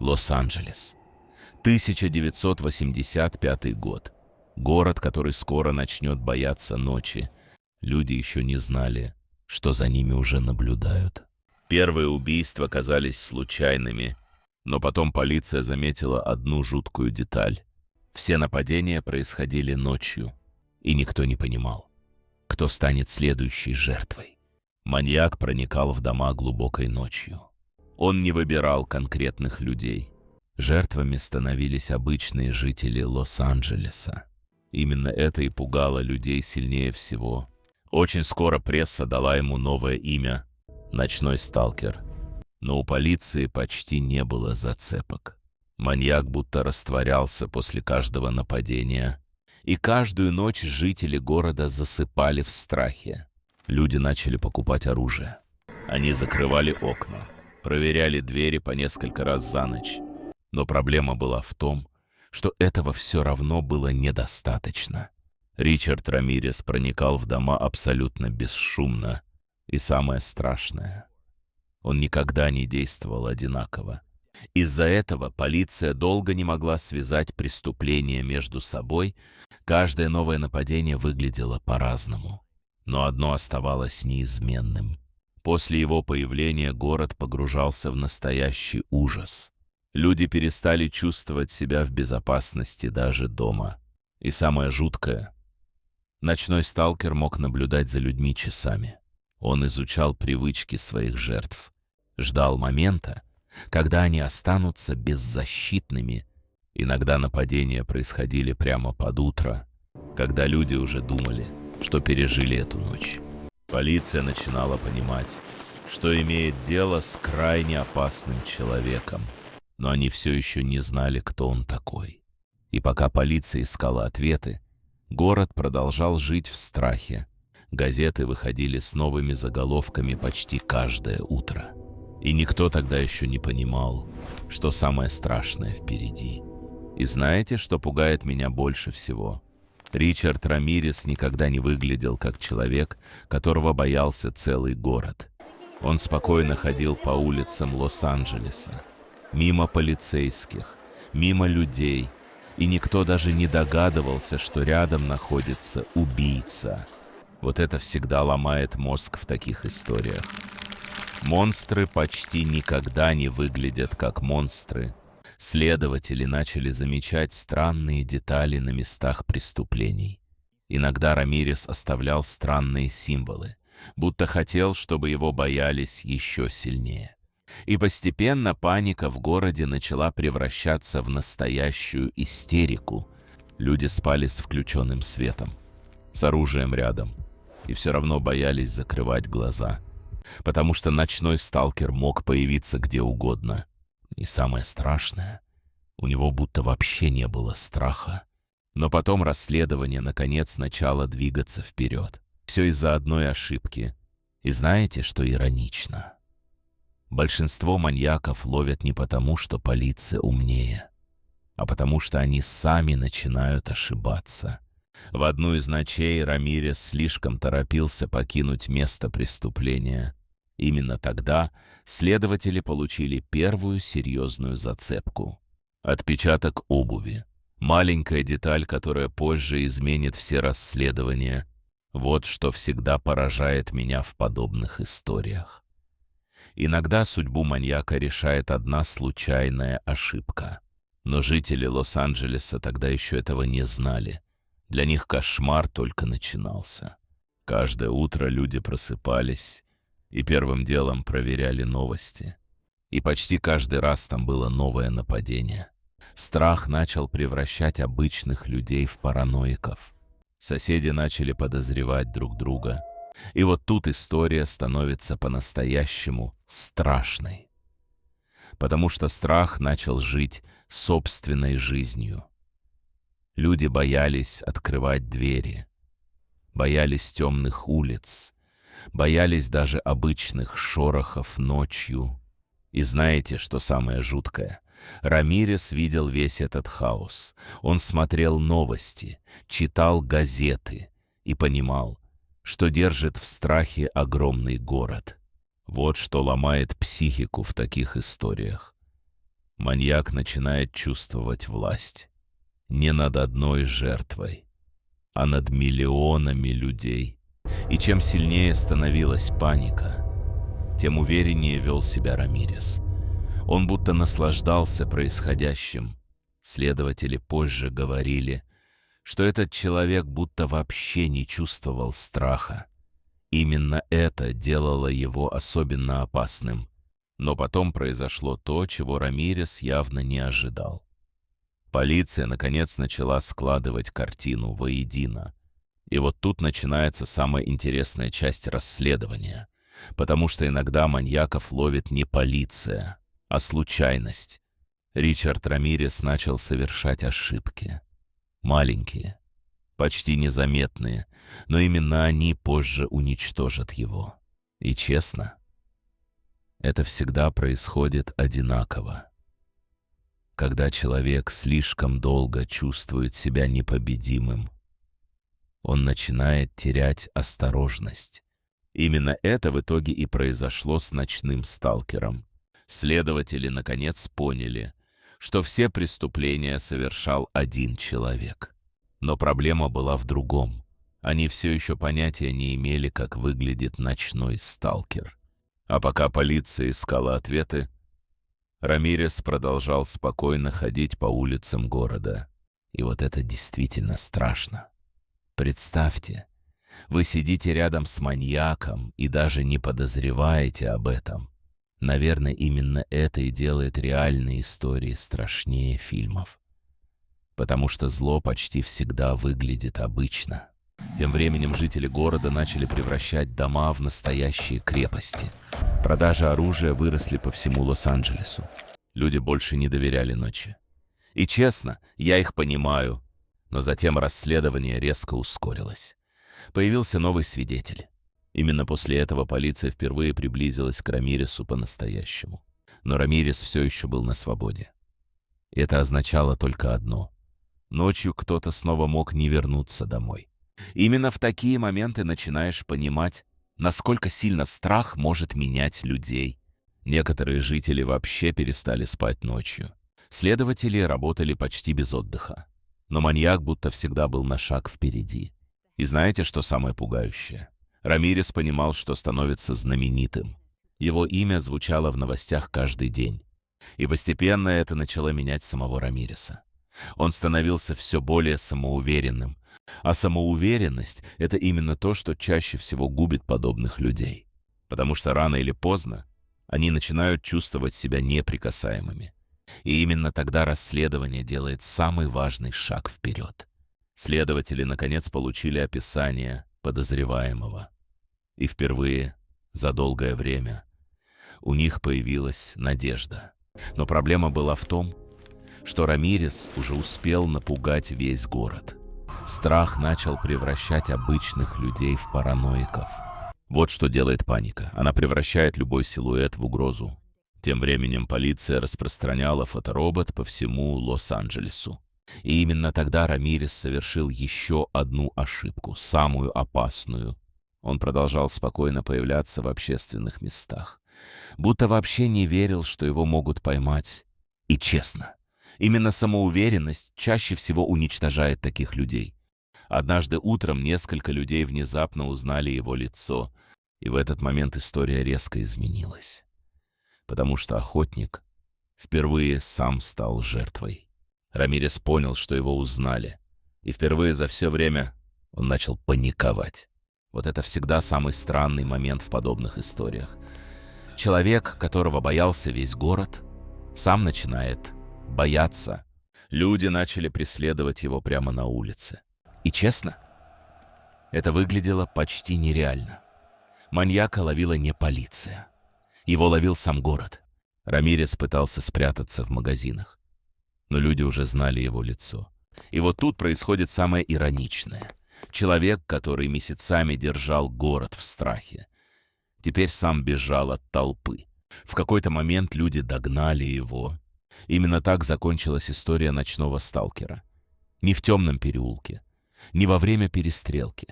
Лос-Анджелес. 1985 год. Город, который скоро начнет бояться ночи. Люди еще не знали, что за ними уже наблюдают. Первые убийства казались случайными, но потом полиция заметила одну жуткую деталь. Все нападения происходили ночью, и никто не понимал, кто станет следующей жертвой. Маньяк проникал в дома глубокой ночью. Он не выбирал конкретных людей. Жертвами становились обычные жители Лос-Анджелеса. Именно это и пугало людей сильнее всего. Очень скоро пресса дала ему новое имя — «Ночной сталкер». Но у полиции почти не было зацепок. Маньяк будто растворялся после каждого нападения. И каждую ночь жители города засыпали в страхе. Люди начали покупать оружие. Они закрывали окна, проверяли двери по несколько раз за ночь. Но проблема была в том, что этого все равно было недостаточно. Ричард Рамирес проникал в дома абсолютно бесшумно. И самое страшное, он никогда не действовал одинаково. Из-за этого полиция долго не могла связать преступления между собой. Каждое новое нападение выглядело по-разному. Но одно оставалось неизменным. После его появления город погружался в настоящий ужас. Люди перестали чувствовать себя в безопасности даже дома. И самое жуткое — ночной сталкер мог наблюдать за людьми часами. Он изучал привычки своих жертв, ждал момента, когда они останутся беззащитными. Иногда нападения происходили прямо под утро, когда люди уже думали, что пережили эту ночь. Полиция начинала понимать, что имеет дело с крайне опасным человеком. Но они все еще не знали, кто он такой. И пока полиция искала ответы, город продолжал жить в страхе. Газеты выходили с новыми заголовками почти каждое утро. И никто тогда еще не понимал, что самое страшное впереди. И знаете, что пугает меня больше всего? Ричард Рамирес никогда не выглядел как человек, которого боялся целый город. Он спокойно ходил по улицам Лос-Анджелеса, мимо полицейских, мимо людей, и никто даже не догадывался, что рядом находится убийца. Вот это всегда ломает мозг в таких историях. Монстры почти никогда не выглядят как монстры. Следователи начали замечать странные детали на местах преступлений. Иногда Рамирес оставлял странные символы, будто хотел, чтобы его боялись еще сильнее. И постепенно паника в городе начала превращаться в настоящую истерику. Люди спали с включенным светом, с оружием рядом, и все равно боялись закрывать глаза, потому что ночной сталкер мог появиться где угодно. И самое страшное, у него будто вообще не было страха. Но потом расследование наконец начало двигаться вперед. Все из-за одной ошибки. И знаете, что иронично? Большинство маньяков ловят не потому, что полиция умнее, а потому что они сами начинают ошибаться. В одну из ночей Рамирес слишком торопился покинуть место преступления. Именно тогда следователи получили первую серьезную зацепку. Отпечаток обуви. Маленькая деталь, которая позже изменит все расследования. Вот что всегда поражает меня в подобных историях. Иногда судьбу маньяка решает одна случайная ошибка. Но жители Лос-Анджелеса тогда еще этого не знали. Для них кошмар только начинался. Каждое утро люди просыпались и первым делом проверяли новости. И почти каждый раз там было новое нападение. Страх начал превращать обычных людей в параноиков. Соседи начали подозревать друг друга. И вот тут история становится по-настоящему страшной. Потому что страх начал жить собственной жизнью. Люди боялись открывать двери, боялись темных улиц, боялись даже обычных шорохов ночью. И знаете, что самое жуткое? Рамирес видел весь этот хаос. Он смотрел новости, читал газеты и понимал, что держит в страхе огромный город. Вот что ломает психику в таких историях. маньяк начинает чувствовать власть не над одной жертвой, а над миллионами людей. И чем сильнее становилась паника, тем увереннее вел себя Рамирес. Он будто наслаждался происходящим. Следователи позже говорили, что этот человек будто вообще не чувствовал страха. Именно это делало его особенно опасным. Но потом произошло то, чего Рамирес явно не ожидал. Полиция, наконец, начала складывать картину воедино. И вот тут начинается самая интересная часть расследования, потому что иногда маньяков ловит не полиция, а случайность. Ричард Рамирес начал совершать ошибки. Маленькие, почти незаметные, но именно они позже уничтожат его. И честно, это всегда происходит одинаково. Когда человек слишком долго чувствует себя непобедимым, он начинает терять осторожность. Именно это в итоге и произошло с ночным сталкером. Следователи наконец поняли, что все преступления совершал один человек. Но проблема была в другом. Они все еще понятия не имели, как выглядит ночной сталкер. А пока полиция искала ответы, Рамирес продолжал спокойно ходить по улицам города. И вот это действительно страшно. Представьте, вы сидите рядом с маньяком и даже не подозреваете об этом. Наверное, именно это и делает реальные истории страшнее фильмов. Потому что зло почти всегда выглядит обычно. Тем временем жители города начали превращать дома в настоящие крепости. Продажи оружия выросли по всему Лос-Анджелесу. Люди больше не доверяли ночи. И честно, я их понимаю. Но затем расследование резко ускорилось. Появился новый свидетель. Именно после этого полиция впервые приблизилась к Рамиресу по-настоящему. Но Рамирес все еще был на свободе. И это означало только одно. Ночью кто-то снова мог не вернуться домой. Именно в такие моменты начинаешь понимать, насколько сильно страх может менять людей. Некоторые жители вообще перестали спать ночью. Следователи работали почти без отдыха. Но маньяк будто всегда был на шаг впереди. И знаете, что самое пугающее? Рамирес понимал, что становится знаменитым. Его имя звучало в новостях каждый день. И постепенно это начало менять самого Рамиреса. Он становился все более самоуверенным. А самоуверенность — это именно то, что чаще всего губит подобных людей. Потому что рано или поздно они начинают чувствовать себя неприкасаемыми. И именно тогда расследование делает самый важный шаг вперед. Следователи, наконец, получили описание подозреваемого. И впервые за долгое время у них появилась надежда. Но проблема была в том, что Рамирес уже успел напугать весь город. Страх начал превращать обычных людей в параноиков. Вот что делает паника. Она превращает любой силуэт в угрозу. Тем временем полиция распространяла фоторобот по всему Лос-Анджелесу. И именно тогда Рамирес совершил еще одну ошибку, самую опасную. Он продолжал спокойно появляться в общественных местах. Будто вообще не верил, что его могут поймать. И честно, именно самоуверенность чаще всего уничтожает таких людей. Однажды утром несколько людей внезапно узнали его лицо, и в этот момент история резко изменилась. Потому что охотник впервые сам стал жертвой. Рамирес понял, что его узнали, и впервые за все время он начал паниковать. Вот это всегда самый странный момент в подобных историях. Человек, которого боялся весь город, сам начинает бояться. Люди начали преследовать его прямо на улице. И честно, это выглядело почти нереально. Маньяка ловила не полиция. Его ловил сам город. Рамирес пытался спрятаться в магазинах. Но люди уже знали его лицо. И вот тут происходит самое ироничное. Человек, который месяцами держал город в страхе, теперь сам бежал от толпы. В какой-то момент люди догнали его. Именно так закончилась история ночного сталкера. Не в темном переулке, не во время перестрелки,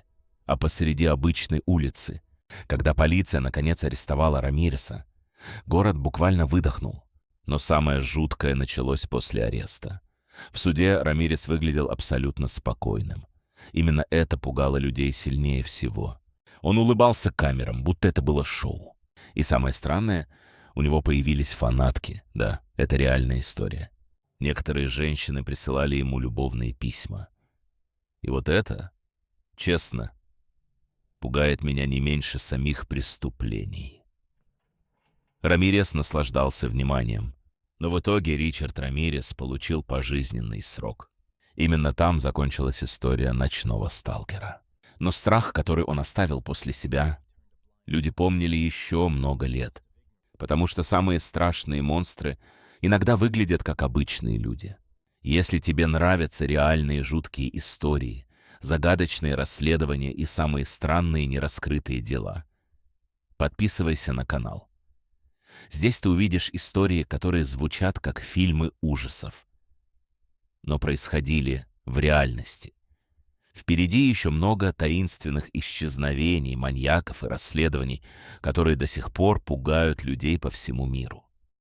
а посреди обычной улицы. Когда полиция наконец арестовала Рамиреса, город буквально выдохнул. Но самое жуткое началось после ареста. В суде Рамирес выглядел абсолютно спокойным. Именно это пугало людей сильнее всего. Он улыбался камерам, будто это было шоу. И самое странное, у него появились фанатки. Да, это реальная история. Некоторые женщины присылали ему любовные письма. И вот это, честно, пугает меня не меньше самих преступлений. Рамирес наслаждался вниманием. Но в итоге Ричард Рамирес получил пожизненный срок. Именно там закончилась история ночного сталкера. Но страх, который он оставил после себя, люди помнили еще много лет. Потому что самые страшные монстры иногда выглядят как обычные люди. Если тебе нравятся реальные жуткие истории, загадочные расследования и самые странные нераскрытые дела, подписывайся на канал. Здесь ты увидишь истории, которые звучат как фильмы ужасов, но происходили в реальности. Впереди еще много таинственных исчезновений, маньяков и расследований, которые до сих пор пугают людей по всему миру.